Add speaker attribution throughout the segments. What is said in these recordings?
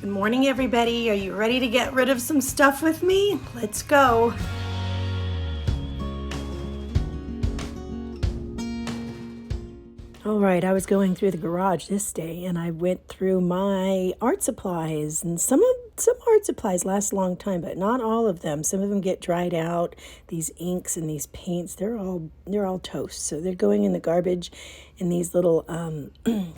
Speaker 1: Good morning, everybody. Are you ready to get rid of some stuff with me? Let's go. All right, I was going through the garage this day and I went through my art supplies, and some art supplies last a long time, but not all of them. Some of them get dried out. These inks and these paints, they're all toast. So they're going in the garbage in these little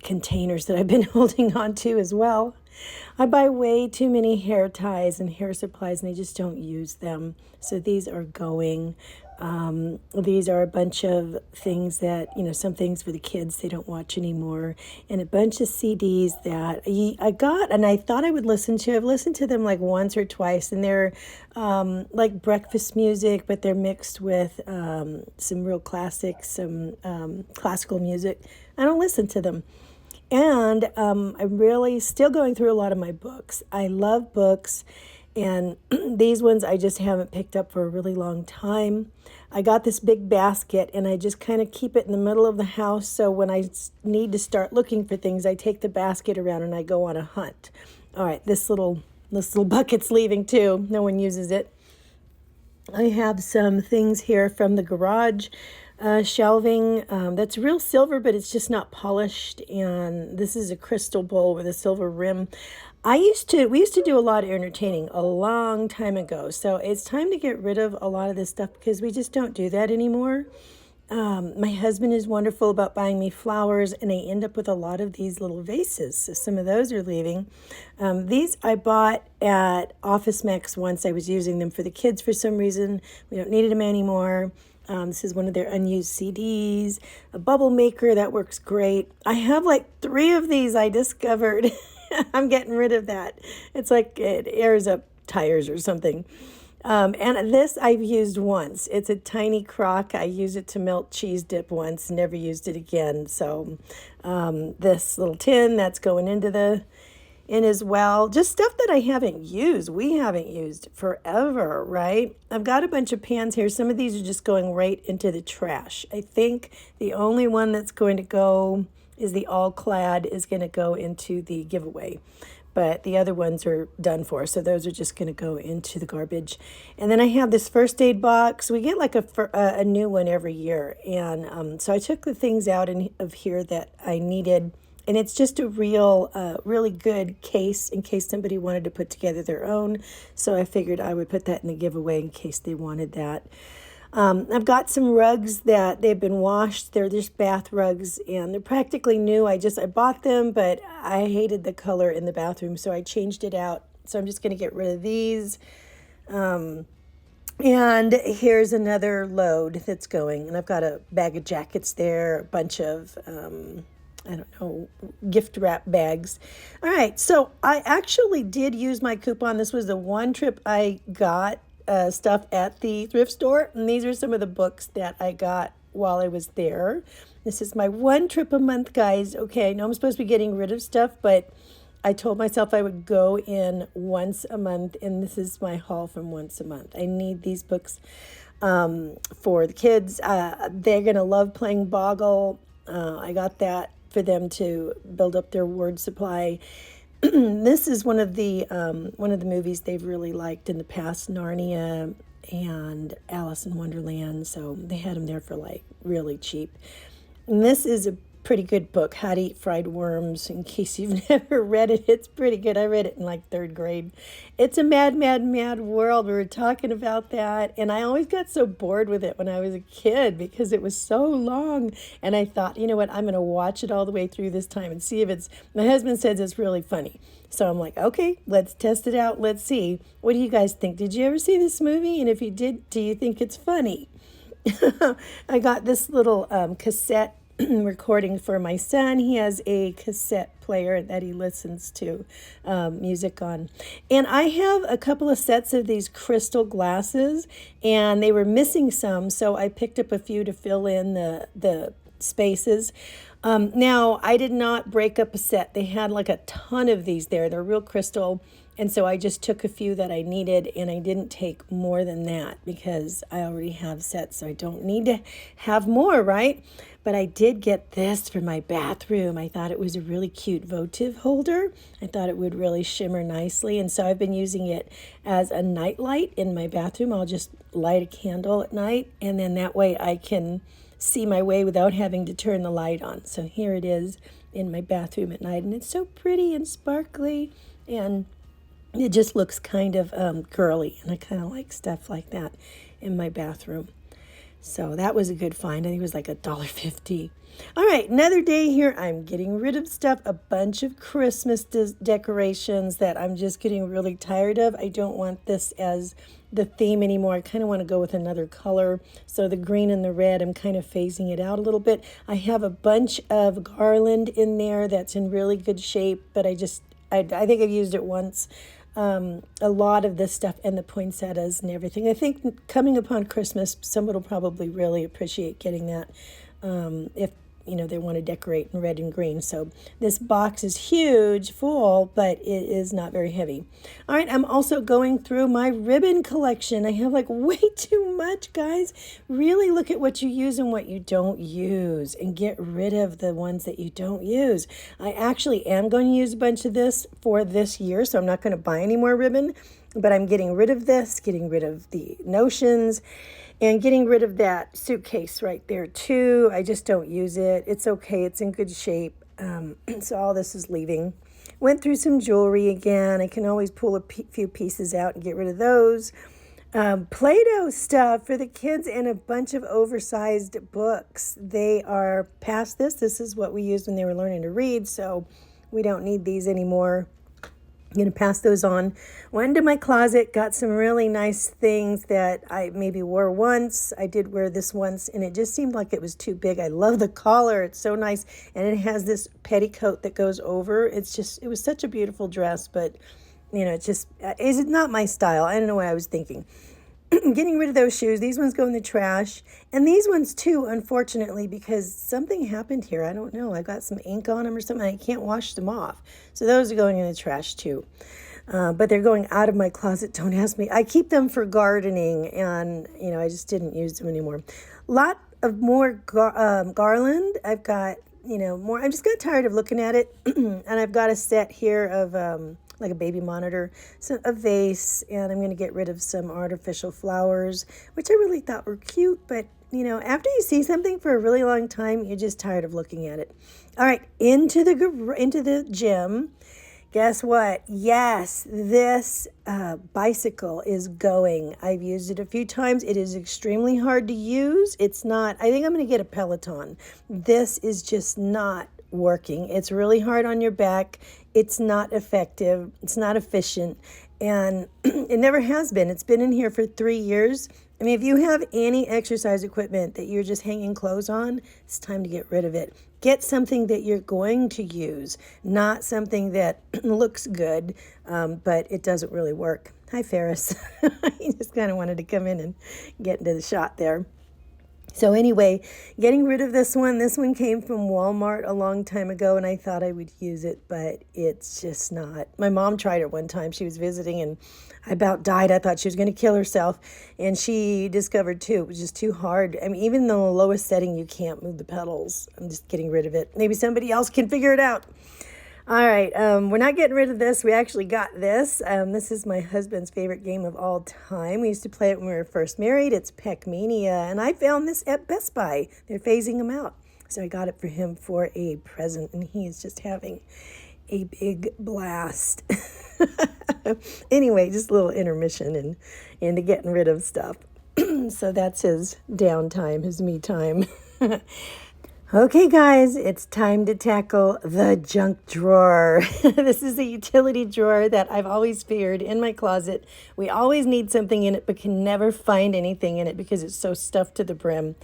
Speaker 1: containers that I've been holding on to as well. I buy way too many hair ties and hair supplies, and I just don't use them. So these are going. These are a bunch of things that, some things for the kids they don't watch anymore, and a bunch of CDs that I got and I thought I would listen to. I've listened to them like once or twice, and they're like breakfast music, but they're mixed with some real classics, some classical music. I don't listen to them. And I'm really still going through a lot of my books. I love books, and these ones I just haven't picked up for a really long time. I got this big basket, and I just kind of keep it in the middle of the house, so when I need to start looking for things, I take the basket around and I go on a hunt. All right, this little bucket's leaving too. No one uses it. I have some things here from the garage. Shelving that's real silver, but it's just not polished, and this is a crystal bowl with a silver rim. We used to do a lot of entertaining a long time ago, so it's time to get rid of a lot of this stuff because we just don't do that anymore. My husband is wonderful about buying me flowers, and I end up with a lot of these little vases, so some of those are leaving. These I bought at Office Max once. I was using them for the kids for some reason. We don't need them anymore. This is one of their unused CDs, a bubble maker that works great. I have like 3 of these I discovered. I'm getting rid of that. It's like it airs up tires or something. And this I've used once. It's a tiny crock. I used it to melt cheese dip once, never used it again. So this little tin that's going into in as well. Just stuff that I haven't used. We haven't used forever, right? I've got a bunch of pans here. Some of these are just going right into the trash. I think the only one that's going to go is the All Clad is going to go into the giveaway. But the other ones are done for, so those are just going to go into the garbage. And then I have this first aid box. We get like a new one every year. And so I took the things out of here that I needed. And it's just a really good case in case somebody wanted to put together their own. So I figured I would put that in the giveaway in case they wanted that. I've got some rugs that they've been washed. They're just bath rugs, and they're practically new. I bought them, but I hated the color in the bathroom, so I changed it out. So I'm just going to get rid of these. And here's another load that's going. And I've got a bag of jackets there, a bunch of gift wrap bags. All right, so I actually did use my coupon. This was the one trip I got stuff at the thrift store, and these are some of the books that I got while I was there. This is my one trip a month, guys. Okay, I know I'm supposed to be getting rid of stuff, but I told myself I would go in once a month, and this is my haul from once a month. I need these books for the kids. They're going to love playing Boggle. I got that for them to build up their word supply. This is one of the movies they've really liked in the past, Narnia and Alice in Wonderland. So they had them there for like really cheap. And this is a pretty good book, How to Eat Fried Worms. In case you've never read it, it's pretty good. I read it in like 3rd grade. It's a mad, mad, mad world. We were talking about that, and I always got so bored with it when I was a kid because it was so long. And I thought, you know what, I'm going to watch it all the way through this time and see if my husband says it's really funny. So I'm like, okay, let's test it out. Let's see. What do you guys think? Did you ever see this movie? And if you did, do you think it's funny? I got this little cassette recording for my son. He has a cassette player that he listens to music on. And I have a couple of sets of these crystal glasses, and they were missing some, so I picked up a few to fill in the spaces. Now, I did not break up a set. They had like a ton of these there. They're real crystal. And so I just took a few that I needed, and I didn't take more than that because I already have sets, so I don't need to have more, right? But I did get this for my bathroom. I thought it was a really cute votive holder. I thought it would really shimmer nicely, and so I've been using it as a night light in my bathroom. I'll just light a candle at night, and then that way I can see my way without having to turn the light on. So here it is in my bathroom at night, and it's so pretty and sparkly, and it just looks kind of girly, and I kind of like stuff like that in my bathroom. So that was a good find. I think it was like $1.50. All right, another day here. I'm getting rid of stuff, a bunch of Christmas decorations that I'm just getting really tired of. I don't want this as the theme anymore. I kind of want to go with another color. So the green and the red, I'm kind of phasing it out a little bit. I have a bunch of Garland in there that's in really good shape, but I think I've used it once. A lot of this stuff and the poinsettias and everything. I think coming upon Christmas, someone will probably really appreciate getting that if they want to decorate in red and green. So this box is huge, full, but it is not very heavy. All right, I'm also going through my ribbon collection. I have like way too much, guys. Really look at what you use and what you don't use and get rid of the ones that you don't use. I actually am going to use a bunch of this for this year, so I'm not going to buy any more ribbon, but I'm getting rid of this, getting rid of the notions, and getting rid of that suitcase right there too. I just don't use it. It's okay. It's in good shape. So all this is leaving. Went through some jewelry again. I can always pull a few pieces out and get rid of those. Play-Doh stuff for the kids and a bunch of oversized books. They are past this. This is what we used when they were learning to read, so we don't need these anymore. I'm going to pass those on. Went into my closet, got some really nice things that I maybe wore once. I did wear this once, and it just seemed like it was too big. I love the collar. It's so nice, and it has this petticoat that goes over. It was such a beautiful dress, but, it's not my style. I don't know what I was thinking. Getting rid of those shoes. These ones go in the trash. And these ones too, unfortunately, because something happened here. I don't know. I got some ink on them or something. I can't wash them off. So those are going in the trash too. But they're going out of my closet. Don't ask me. I keep them for gardening, and, I just didn't use them anymore. Lot of more Garland. I've got, more. I just got tired of looking at it. And I've got a set here of like a baby monitor, a vase, and I'm going to get rid of some artificial flowers, which I really thought were cute, but, after you see something for a really long time, you're just tired of looking at it. All right, into the gym. Guess what? Yes, this bicycle is going. I've used it a few times. It is extremely hard to use. It's not, I think I'm going to get a Peloton. This is just not working. It's really hard on your back. It's not effective. It's not efficient. And it never has been. It's been in here for 3 years. I mean, if you have any exercise equipment that you're just hanging clothes on, it's time to get rid of it. Get something that you're going to use, not something that looks good, but it doesn't really work. Hi, Ferris. He just kind of wanted to come in and get into the shot there. So anyway, getting rid of this one. This one came from Walmart a long time ago, and I thought I would use it, but it's just not. My mom tried it one time. She was visiting, and I about died. I thought she was going to kill herself, and she discovered, too, it was just too hard. I mean, even though the lowest setting, you can't move the pedals. I'm just getting rid of it. Maybe somebody else can figure it out. All right, we're not getting rid of this. We actually got this. This is my husband's favorite game of all time. We used to play it when we were first married. It's Pac-Mania, and I found this at Best Buy. They're phasing them out. So I got it for him for a present, and he is just having a big blast. Anyway, just a little intermission and into getting rid of stuff. So that's his downtime, his me time. Okay, guys, it's time to tackle the junk drawer. This is a utility drawer that I've always feared in my closet. We always need something in it, but can never find anything in it because it's so stuffed to the brim.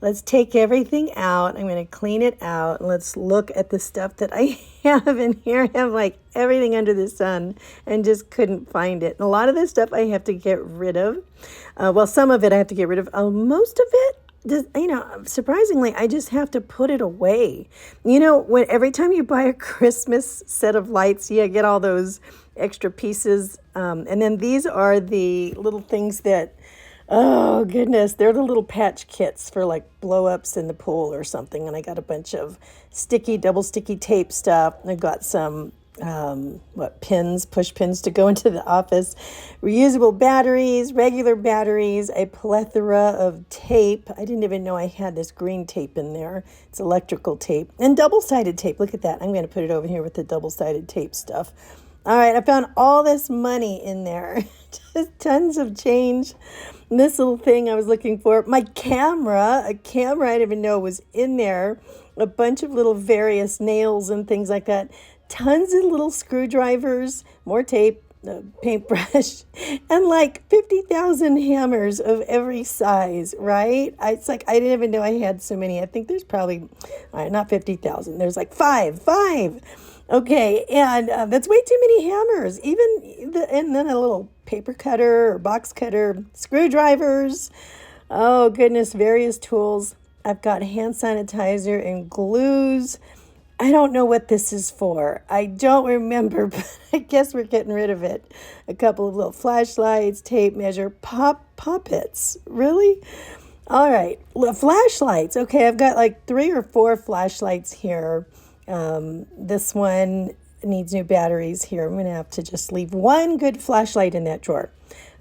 Speaker 1: Let's take everything out. I'm going to clean it out. Let's look at the stuff that I have in here. I have like everything under the sun and just couldn't find it. And a lot of this stuff I have to get rid of. Well, some of it I have to get rid of. Most of it surprisingly, I just have to put it away. When every time you buy a Christmas set of lights, you get all those extra pieces. And then these are the little things that, oh goodness, they're the little patch kits for like blow ups in the pool or something. And I got a bunch of double sticky tape stuff. I've got some pins, push pins to go into the office, reusable batteries, regular batteries, a plethora of tape. I didn't even know I had this green tape in there. It's electrical tape and double-sided tape. Look at that. I'm going to put it over here with the double-sided tape stuff. All right, I found all this money in there. Just tons of change. And this little thing I was looking for, a camera I didn't even know was in there. A bunch of little various nails and things like that. Tons of little screwdrivers, more tape, paintbrush, and like 50,000 hammers of every size, right? It's like I didn't even know I had so many. I think there's probably, not 50,000. There's like five. Okay, and that's way too many hammers. And then a little paper cutter or box cutter, screwdrivers. Oh goodness, various tools. I've got hand sanitizer and glues. I don't know what this is for. I don't remember, but I guess we're getting rid of it. A couple of little flashlights, tape measure, poppets. Really? All right. Flashlights. Okay, I've got like 3 or 4 flashlights here. This one needs new batteries here. I'm going to have to just leave one good flashlight in that drawer.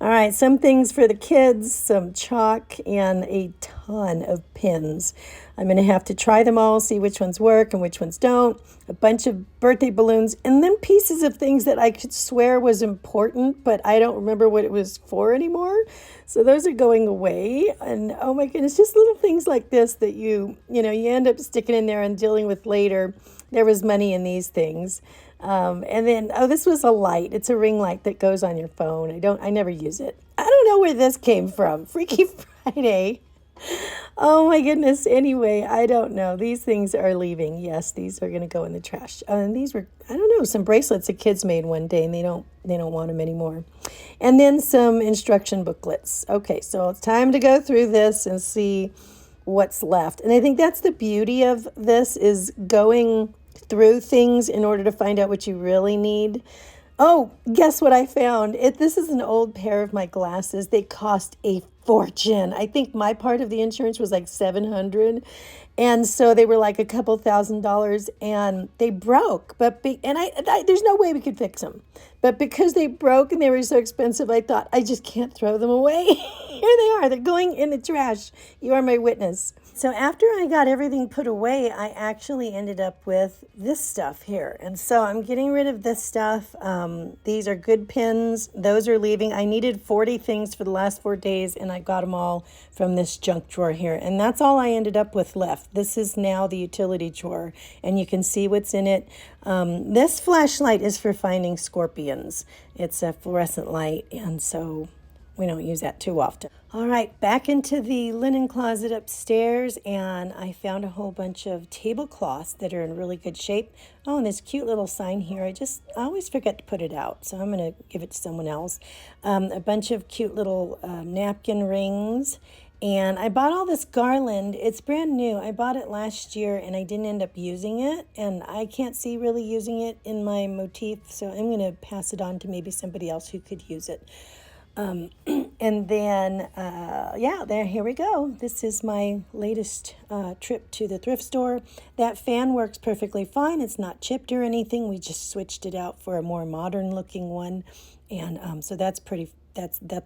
Speaker 1: All right, some things for the kids, some chalk, and a ton of pins. I'm going to have to try them all, see which ones work and which ones don't. A bunch of birthday balloons, and then pieces of things that I could swear was important, but I don't remember what it was for anymore. So those are going away. And oh my goodness, just little things like this that you end up sticking in there and dealing with later. There was money in these things. And then, this was a light. It's a ring light that goes on your phone. I never use it. I don't know where this came from. Freaky Friday. Oh my goodness. Anyway, I don't know. These things are leaving. Yes, these are going to go in the trash. And these were, I don't know, some bracelets the kids made one day and they don't want them anymore. And then some instruction booklets. Okay, so it's time to go through this and see what's left. And I think that's the beauty of this, is going through things in order to find out what you really need. Oh, guess what I found? This is an old pair of my glasses. They cost a fortune. I think my part of the insurance was like $700. And so they were like a couple $1,000s and they broke. There's no way we could fix them. But because they broke and they were so expensive, I thought, I just can't throw them away. Here they are. They're going in the trash. You are my witness. So after I got everything put away, I actually ended up with this stuff here. And so I'm getting rid of this stuff. These are good pins. Those are leaving. I needed 40 things for the last 4 days, and I got them all from this junk drawer here. And that's all I ended up with left. This is now the utility drawer, and you can see what's in it. This flashlight is for finding scorpions. It's a fluorescent light, and so we don't use that too often. All right, back into the linen closet upstairs, and I found a whole bunch of tablecloths that are in really good shape. Oh, and this cute little sign here. I always forget to put it out, so I'm going to give it to someone else. A bunch of cute little napkin rings. And I bought all this Garland. It's brand new. I bought it last year and I didn't end up using it. And I can't see really using it in my motif. So I'm going to pass it on to maybe somebody else who could use it. And then, here we go. This is my latest trip to the thrift store. That fan works perfectly fine. It's not chipped or anything. We just switched it out for a more modern looking one. And so that's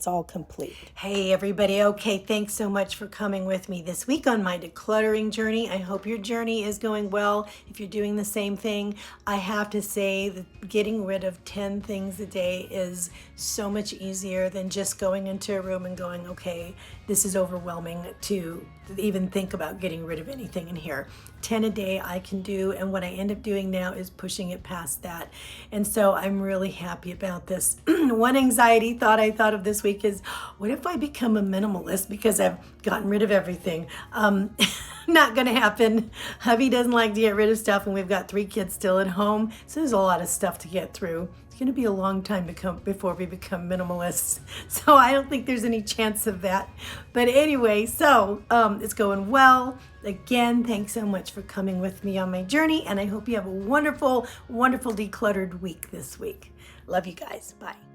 Speaker 1: all complete. Hey everybody. Okay, thanks so much for coming with me this week on my decluttering journey. I hope your journey is going well. If you're doing the same thing, I have to say that getting rid of 10 things a day is so much easier than just going into a room and going, okay, this is overwhelming to even think about getting rid of anything in here. 10 a day I can do, and what I end up doing now is pushing it past that. And so I'm really happy about this. One anxiety thought I thought of this week is, what if I become a minimalist because I've gotten rid of everything? Not gonna happen. Hubby doesn't like to get rid of stuff, and we've got 3 kids still at home, so there's a lot of stuff to get through. It's going to be a long time before we become minimalists. So I don't think there's any chance of that. But anyway, so it's going well. Again, thanks so much for coming with me on my journey. And I hope you have a wonderful, wonderful decluttered week this week. Love you guys. Bye.